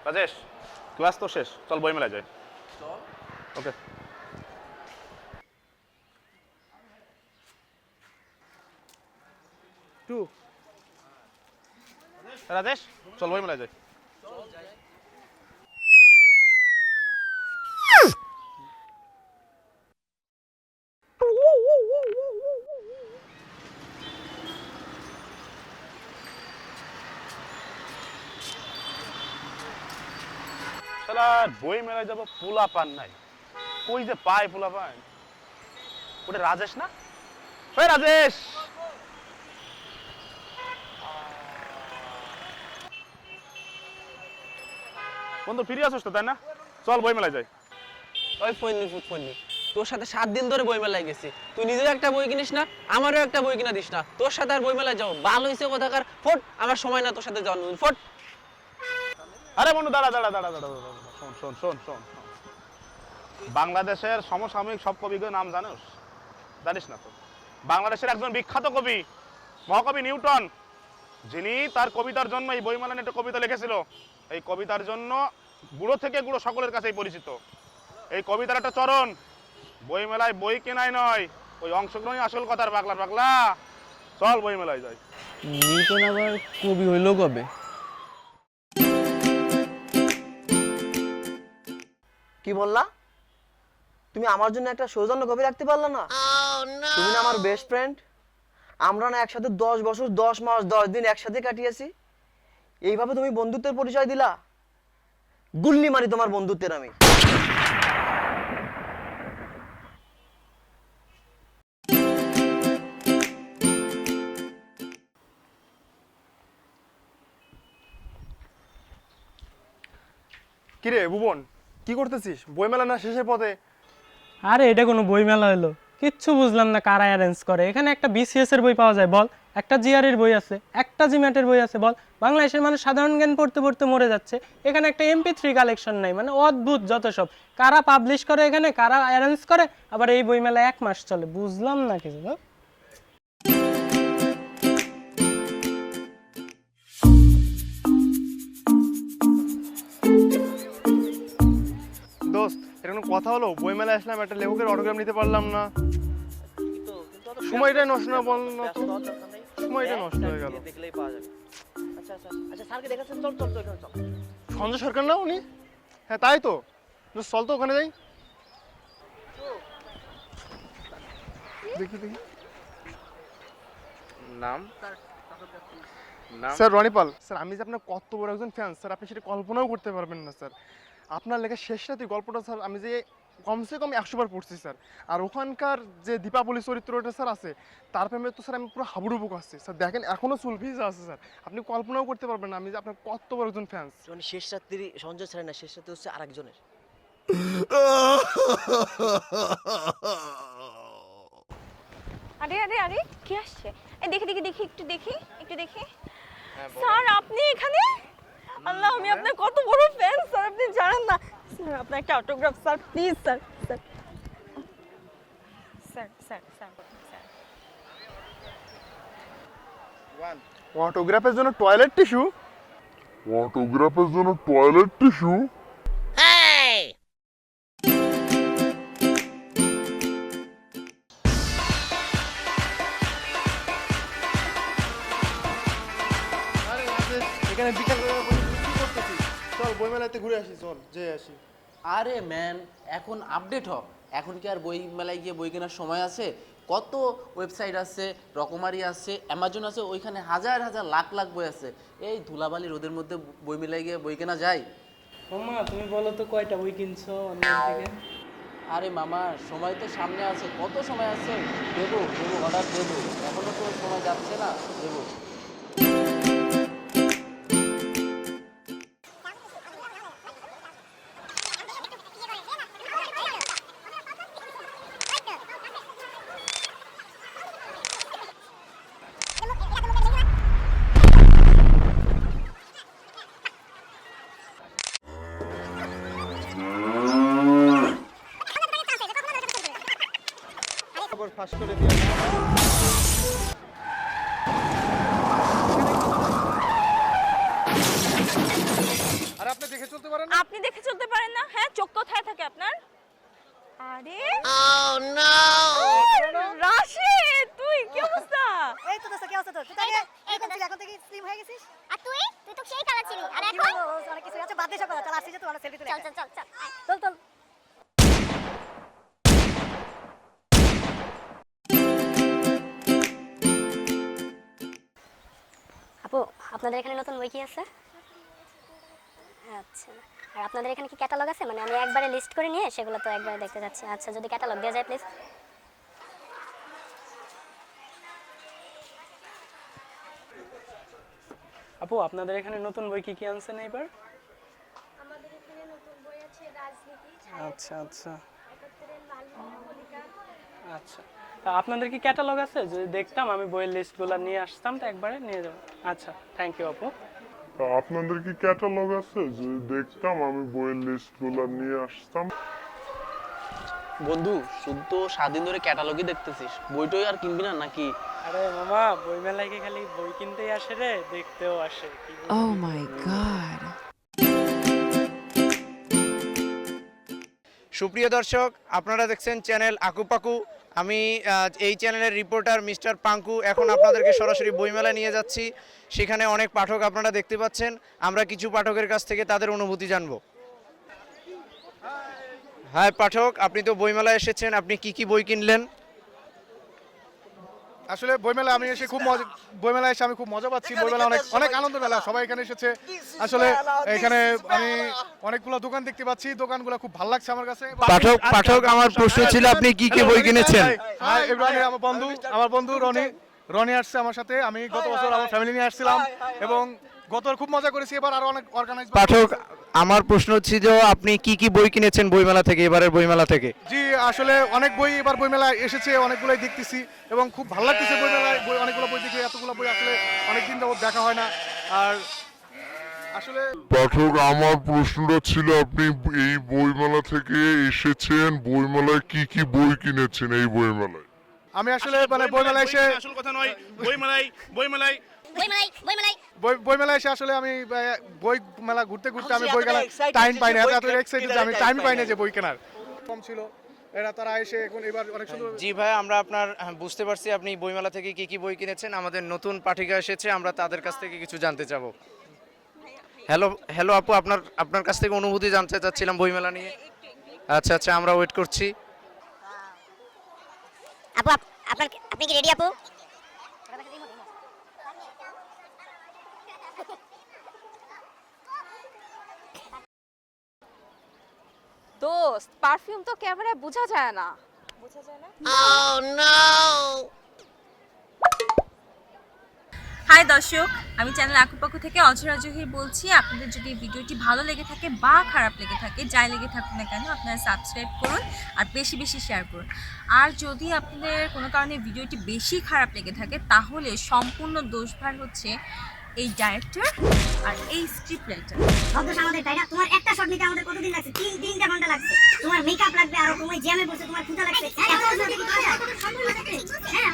Rajesh class তো শেষ, চল বই মেলায় যাই। ওকে রাজেশ চল বই মেলায় যাই। শালা বই মেলায় যাবো, পোলা পান নাই, কই যে পায় পোলা পান? ওটা রাজেশ না? ওই রাজেশ, বন্ধু ফিরে আসিস তো তাই না? চল বই মেলায় যাই। ওই ফোননি তোর সাথে 7 দিন ধরে বই মেলায় গেছি, তুই নিজেও একটা বই কিনিস না, আমারও একটা বই কিনা দিস না। তোর সাথে আর বই মেলায় যাও ভালো হইছে কোথাকার, ফট আমার সময় না তোর সাথে যাওয়ার, ফট। আরে বন্ধু দাঁড়া দাঁড়া দাঁড়া দাঁড়া দাঁড়া, শোন শোন শোন শোন, বাংলাদেশের সমসাময়িক সব কবিদের নাম জানোস? জানিস না তো? বাংলাদেশের একজন বিখ্যাত কবি মহাকবি নিউটন, যিনি তার কবিতার জন্য এই বইমেলা নিয়ে একটা কবিতা লিখেছিল। এই কবিতার জন্য বুড়ো থেকে বুড়ো সকলের কাছেই পরিচিত। এই কবিতার একটা চরণ, বইমেলায় বই কেনাই নয়, ওই অংশগ্রহণই আসল কথার পাগলা পাগলা। চল বই মেলায় যাই। নিউটন আবার কবি হইলো কবে? কি বললা? তুমি আমার জন্য একটা সৌজন্য কবি রাখতে পারলা না? তুমি না আমার বেস্ট ফ্রেন্ড, আমরা না একসাথে 10 বছর 10 মাস 10 দিন একসাথে কাটিয়েছি। এইভাবে তুমি বন্ধুত্বের পরিচয় দিলা? গুল্লি মারি তোমার বন্ধুত্বের আমি। কিরে ভুবন, কি করতেছিস? বইমেলা না শেষের পথে? আরে এটা কোনো বই মেলা হলো? কিচ্ছু বুঝলাম না, কারা অ্যারেঞ্জ করে? এখানে একটা বিসিএস এর বই পাওয়া যায় বল, একটা জিআর এর বই আছে, একটা জিম্যাটের বই আছে বল। বাংলাদেশের মানুষ সাধারণ জ্ঞান পড়তে পড়তে মরে যাচ্ছে, এখানে একটা MP3 কালেকশন নাই। মানে অদ্ভুত যত সব, কারা পাবলিশ করে এখানে, কারা অ্যারেঞ্জ করে, আবার এই বই মেলা 1 মাস চলে, বুঝলাম না কিছু। দোস্ত, এটা কোনো কথা হলো? বইমেলা আসলাম, একটা লেখকের অটোগ্রাফ নিতে পারলাম না। সময়টাই নষ্ট না, বল না তো, সময়টা নষ্ট হয়ে গেল। দেখলেই পাওয়া যাবে। আচ্ছা আচ্ছা আচ্ছা, স্যারকে দেখাচ্ছেন, চল চল চল চল। সঞ্জয় সরকার না উনি? হ্যাঁ তাই তো, চল তো ওখানে যাই। দেখি দেখি নাম স্যার রনিপাল স্যার। আমি যে আপনার কত বড় একজন ফ্যান স্যার, আপনি সেটা কল্পনাও করতে পারবেন না স্যার। আপনার লেখা শেষ রাতের গল্পটা স্যার আমি যে কমসে কম 100 বার পড়ছি স্যার। আর ওখানকার যে দীপাবলি চরিত্রটা স্যার আছে, তার প্রেমে তো স্যার আমি পুরো হাবুডুবু করছি স্যার। দেখেন এখনো চুল ভিজা আছে স্যার, আপনি কল্পনাও করতে পারবেন না আমি যে আপনার কত বড় একজন ফ্যান। মানে শেষ রাত্রি সঞ্জয় স্যারের না, শেষ রাত্রি হচ্ছে আরেকজনের। আরে আরে আরে কি আসছে? এই দেখি দেখি দেখি, একটু দেখি একটু দেখি। স্যার আপনি এখানে? আল্লাহ, আমি আপনার কত বড় ফ্যান স্যার, আপনি জানেন না। স্যার আপনার একটা autograph sir, please sir. Sir sir sir sir sir. অটোগ্রাফের জন্য টয়লেট টিস্যু? অটোগ্রাফের জন্য টয়লেট টিস্যু? এখানে বিকাল কি করতেছিস? চল বইমেলাতে ঘুরে আসি, চল যে আসি। আরে ম্যান, এখন আপডেট হ। এখন কি আর বই মেলায় গিয়ে বই কেনার সময় আছে? কত ওয়েবসাইট আছে, রকমারি আছে, অ্যামাজন আছে, ওইখানে হাজার হাজার লাখ লাখ বই আছে। এই ধুলাবালি রোদের মধ্যে বই মেলায় গিয়ে বই কেনা যায়? মামা তুমি বলো তো কয়টা বই কিনছো অনলাইন থেকে? আরে মামা, সময় তো সামনে আছে, কত সময় আছে। দেবো দেবো, অর্ডার দেবো, এখনো তো সময় যাচ্ছে না, দেবো। ফাঁস করে দিয়ে আর আপনি দেখে চলতে পারেন না? আপনি দেখে চলতে পারেন না? হ্যাঁ, চোখ কোথায় থাকে আপনার? আরে রাশিদ, তুই কি অবস্থা? এই তো দোস্ত, কি অবস্থা তোর? তুই তো আগে এরকম ছিলি, এখন থেকে স্লিম হয়ে গেছিস। আর তুই তো সেই কালা ছিলি আর কি এখন বলবো, অনেক কিছু আছে, বাদ দে সব কথা। চল আসছি যে, তুই আমার সেলফি তুলে চল চল চল চল আয়। চল চল। আপু, আপনাদের এখানে নতুন বই কি আছে? আচ্ছা, আর আপনাদের এখানে কি ক্যাটালগ আছে? মানে আমি একবারে লিস্ট করে নিয়ে সেগুলো তো একবারে দেখতে যাচ্ছি। আচ্ছা, যদি ক্যাটালগ দেওয়া যায় প্লিজ। আপু আপনাদের এখানে নতুন বই কি কি আনছেন এইবার? আমাদের এখানে নতুন বই আছে রাজনীতি, আচ্ছা আচ্ছা আচ্ছা, তা আপনাদের কি ক্যাটালগ আছে? যদি দেখতাম আমি বইয়ের লিস্টগুলো নিয়ে আসতাম, তো একবারে নিয়ে যাব। আচ্ছা, থ্যাংক ইউ আপু। তা আপনাদের কি ক্যাটালগ আছে? যদি দেখতাম আমি বইয়ের লিস্টগুলো নিয়ে আসতাম। বন্ধু, শুধু তো 7 দিন ধরে ক্যাটালগই দেখতেছিস, বইটই আর কিনবি না নাকি? আরে মামা, বই মেলায় কি খালি বই কিনতেই আসে রে, দেখতেও আসে। কি বলবি? Oh my god. সুপ্রিয় দর্শক, আপনারা দেখছেন চ্যানেল আকুপাকু। আমি এই চ্যানেলের রিপোর্টার মিস্টার পাঙ্কু। এখন আপনাদেরকে সরাসরি বইমেলা নিয়ে যাচ্ছি। সেখানে অনেক পাঠক আপনারা দেখতে পাচ্ছেন। আমরা কিছু পাঠকের কাছ থেকে তাদের অনুভূতি জানবো। হ্যাঁ পাঠক, আপনি তো বইমেলায় এসেছেন, আপনি কি কি বই কিনলেন? আসলে বইমেলা আমি এসে খুব মজা, বইমেলায় এসে আমি খুব মজা পাচ্ছি। বইমেলা অনেক অনেক আনন্দ মেলা, সবাই এখানে এসেছে। আসলে এখানে আমি অনেকগুলো দোকান দেখতে পাচ্ছি, দোকানগুলো খুব ভালো লাগছে আমার কাছে। পাঠক আমার প্রশ্ন ছিল আপনি কি কি বই কিনেছেন? হাই এভরিওয়ান, আমার বন্ধু রনি আসছে আমার সাথে। আমি গত বছর আমার ফ্যামিলি নিয়ে আসছিলাম এবং গতবার খুব মজা করেছি, এবার আরো অনেক অর্গানাইজ। পাঠক আমার প্রশ্ন হচ্ছে যে আপনি কি কি বই কিনেছেন বইমেলা থেকে, এবারের বইমেলা থেকে? জি, আসলে অনেক বই এবার বইমেলায় এসেছে, অনেকগুলোই দেখতেছি এবং খুব ভালো লাগতেছে বইমেলায়। অনেকগুলো বই দেখে, এতগুলো বই আসলে অনেকদিন যাবত দেখা হয় না। আর আসলে পাঠক আমার প্রশ্নটা ছিল আপনি এই বইমেলা থেকে এসেছেন, বইমেলায় কি কি বই কিনেছেন এই বইমেলায়? আমি আসলে মানে বইমেলায় এসে, আসল কথা নয়, বইমেলায় বইমেলাই বইমেলাই বইমেলায় এসে আসলে আমি বই মেলা ঘুরতে ঘুরতে আমি বই কেনার টাইম পাই না। এত এক্সাইটেড যে আমি টাইম পাই না যে বই কেনার। কম ছিল, এরা তারা এসে এখন এবার অনেক সুন্দর। জি ভাই, আমরা আপনার বুঝতে পারছি আপনি বইমেলা থেকে কি কি বই কিনেছেন। আমাদের নতুন পাঠিকা এসেছে, আমরা তাদের কাছ থেকে কিছু জানতে চাবো। হ্যালো আপু, আপনার কাছ থেকে অনুভূতি জানতে চাচ্ছিলাম বইমেলা নিয়ে। আচ্ছা আচ্ছা, আমরা ওয়েট করছি। আপু, আপনি কি রেডি আপু? দোস্ত, পারফিউম তো ক্যামেরায় বোঝা যায় না। হাই দর্শক, আমি চ্যানেল আকুপাকু থেকে অজরা জহির বলছি। আপনাদের যদি ভিডিওটি ভালো লেগে থাকে বা খারাপ লেগে থাকে, যাই লেগে থাকুক না কেন, আপনারা সাবস্ক্রাইব করুন আর বেশি বেশি শেয়ার করুন। আর যদি আপনাদের কোনো কারণে ভিডিওটি বেশি খারাপ লেগে থাকে, তাহলে সম্পূর্ণ দোষভার হচ্ছে এই ডাইরেক্টর আর এই স্ক্রিপ্ট রাইটার। অবশ্য আমাদের তাই না, তোমার একটা শট নিতে আমাদের কতদিন লাগছে? 3 ঘন্টা লাগছে। তোমার মেকআপ লাগবে, আর তুমি জ্যামে বসে তোমার পূজা লাগছে। এত জলদি কি করা যায়? হ্যাঁ